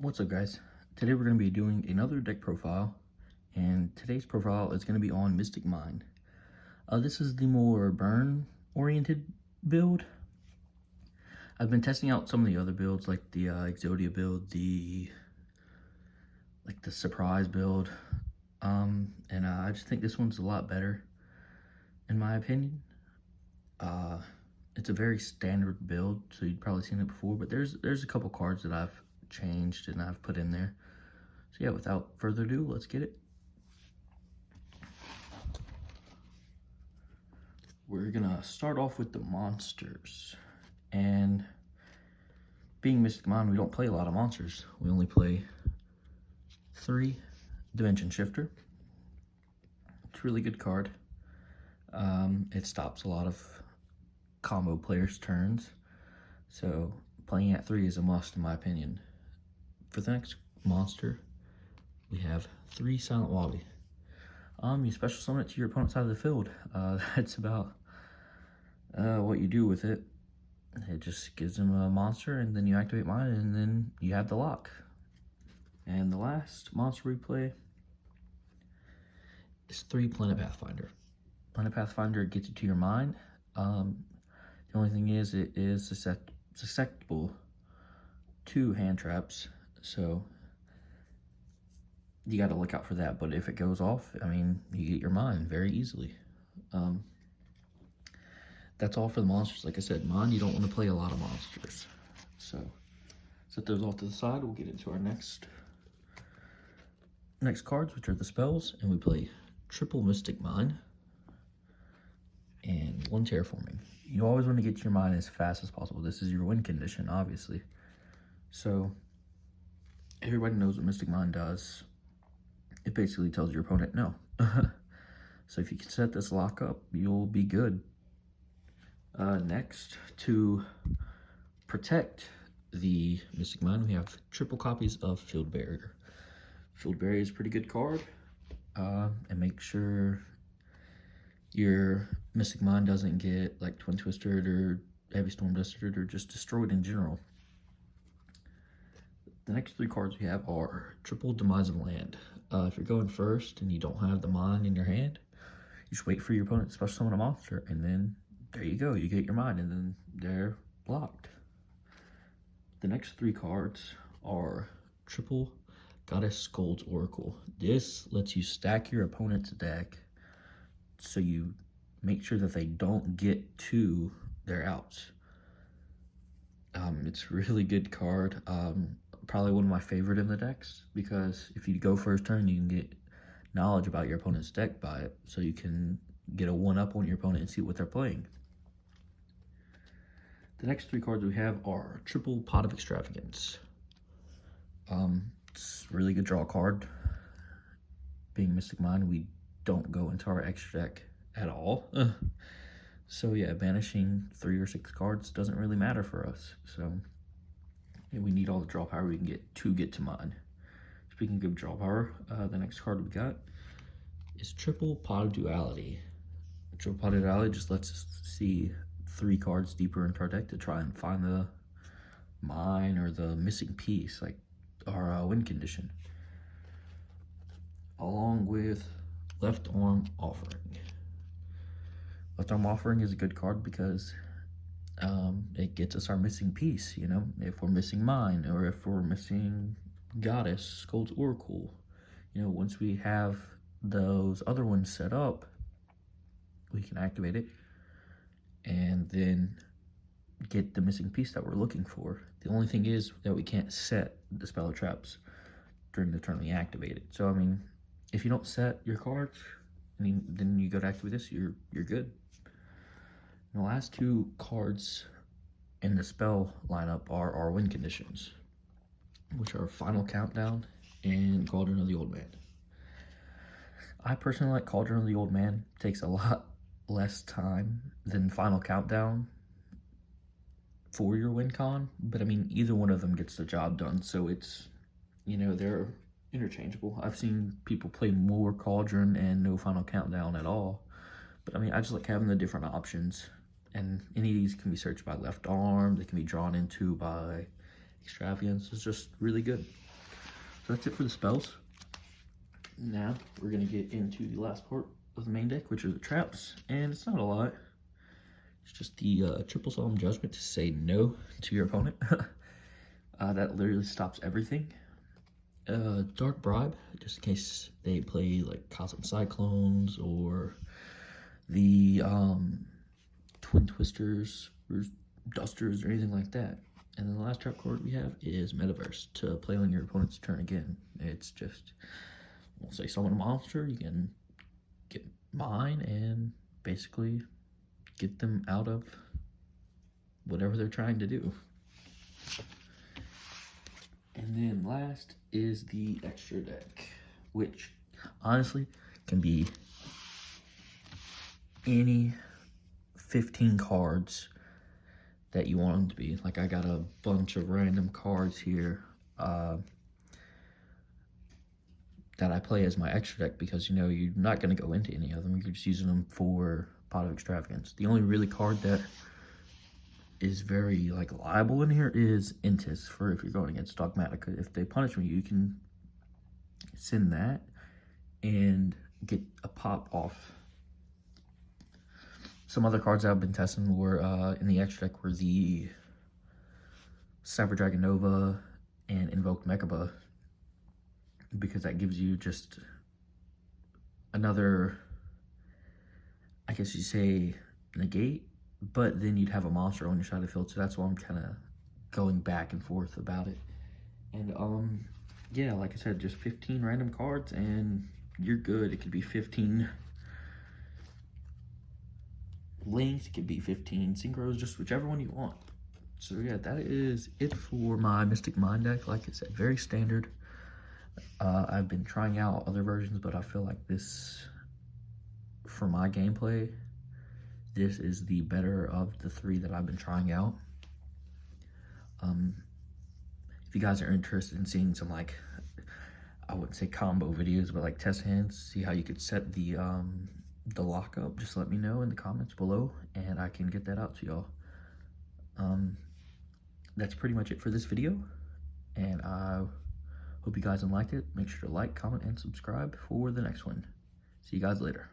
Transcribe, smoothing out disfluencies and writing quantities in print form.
What's up, guys? Today we're going to be doing another deck profile, and today's profile is going to be on Mystic Mind. This is the more burn-oriented build. I've been testing out some of the other builds, like the Exodia build, the Surprise build, and I just think this one's a lot better, in my opinion. It's a very standard build, so you've probably seen it before, but there's a couple cards that I've changed and I've put in there. So yeah, without further ado, let's get it. We're gonna start off with the monsters. And being Mystic Mind, we don't play a lot of monsters. We only play 3. Dimension Shifter. It's a really good card. It stops a lot of combo players' turns. So playing at 3 is a must in my opinion. For the next monster, we have 3 Silent Wallaby. You special summon it to your opponent's side of the field. That's about what you do with it. It just gives them a monster, and then you activate mine, and then you have the lock. And the last monster we play is 3 Planet Pathfinder. Planet Pathfinder gets you to your mind. The only thing is, it is susceptible to hand traps, so you got to look out for that. But if it goes off, I mean, you get your mind very easily. That's all for the monsters. Like I said, mine, you don't want to play a lot of monsters. So set those off to the side. We'll get into our next cards, which are the spells, and we play triple Mystic Mind and 1 Terraforming. You always want to get to your mind as fast as possible. This is your win condition, obviously. So everybody knows what Mystic Mind does. It basically tells your opponent no. So if you can set this lock up, you'll be good. Next, to protect the Mystic Mind, we have triple copies of Field Barrier. Field Barrier is a pretty good card. And make sure your Mystic Mind doesn't get like Twin Twisted or Heavy Storm Dusted or just destroyed in general. The next 3 cards we have are triple Demise of Land. If you're going first and you don't have the mind in your hand, you just wait for your opponent to special summon a monster, and then there you go, you get your mind, and then they're blocked. The next 3 cards are triple Goddess Skuld's Oracle. This lets you stack your opponent's deck so you make sure that they don't get to their outs. It's a really good card. Probably one of my favorite in the decks, because if you go first turn, you can get knowledge about your opponent's deck by it, so you can get a 1-up on your opponent and see what they're playing. The next 3 cards we have are triple Pot of Extravagance. It's a really good draw card. Being Mystic Mind, we don't go into our extra deck at all. So yeah, banishing 3 or 6 cards doesn't really matter for us. So yeah, we need all the draw power we can get to mine. Speaking of draw power, the next card we got is triple Pot of Duality. Triple Pot of Duality just lets us see 3 cards deeper into our deck to try and find the mine or the missing piece, like our win condition. Along with Left Arm Offering. Left Arm Offering is a good card because it gets us our missing piece, you know, if we're missing mine or if we're missing Goddess Skuld's Oracle. You know, once we have those other ones set up, we can activate it and then get the missing piece that we're looking for. The only thing is that we can't set the spell or traps during the turn we activate it. So I mean, if you don't set your cards, then you go to activate this, you're good. And the last 2 cards in the spell lineup are our win conditions, which are Final Countdown and Cauldron of the Old Man. I personally like Cauldron of the Old Man. It takes a lot less time than Final Countdown for your win con, but I mean, either one of them gets the job done, so it's, you know, they're interchangeable. I've seen people play more Cauldron and no Final Countdown at all, but I mean, I just like having the different options, and any of these can be searched by Left Arm, they can be drawn into by Extravagance. It's just really good. So that's it for the spells. Now we're gonna get into the last part of the main deck, which are the traps, and it's not a lot. It's just the triple solemn judgment to say no to your opponent. That literally stops everything. Dark bribe, just in case they play like cosmic cyclones or the twin twisters or dusters or anything like that. And then the last trap card we have is Metaverse, to play on your opponent's turn again. It's just, we'll say summon a monster, you can get mine and basically get them out of whatever they're trying to do. And then last is the extra deck, which honestly can be any 15 cards that you want them to be. Like, I got a bunch of random cards here that I play as my extra deck because, you know, you're not going to go into any of them. You're just using them for Pot of Extravagance. The only really card that is very, like, liable in here is Intis, for if you're going against Dogmatica. If they punish me, you can send that and get a pop off. Some other cards I've been testing were in the extra deck were the Cyber Dragon Nova and Invoke Mechaba, because that gives you just another, I guess you say, negate, but then you'd have a monster on your side of the field, so that's why I'm kind of going back and forth about it. And yeah, like I said, just 15 random cards and you're good. It could be 15 links, it could be 15 synchros, just whichever one you want. So yeah, that is it for my Mystic Mind deck. Like I said, very standard. I've been trying out other versions, but I feel like this, for my gameplay, this is the better of the three that I've been trying out. If you guys are interested in seeing some, like, I wouldn't say combo videos, but like test hands, see how you could set the lockup, just let me know in the comments below and I can get that out to y'all. That's pretty much it for this video, and I hope you guys liked it. Make sure to like, comment, and subscribe for the next one. See you guys later.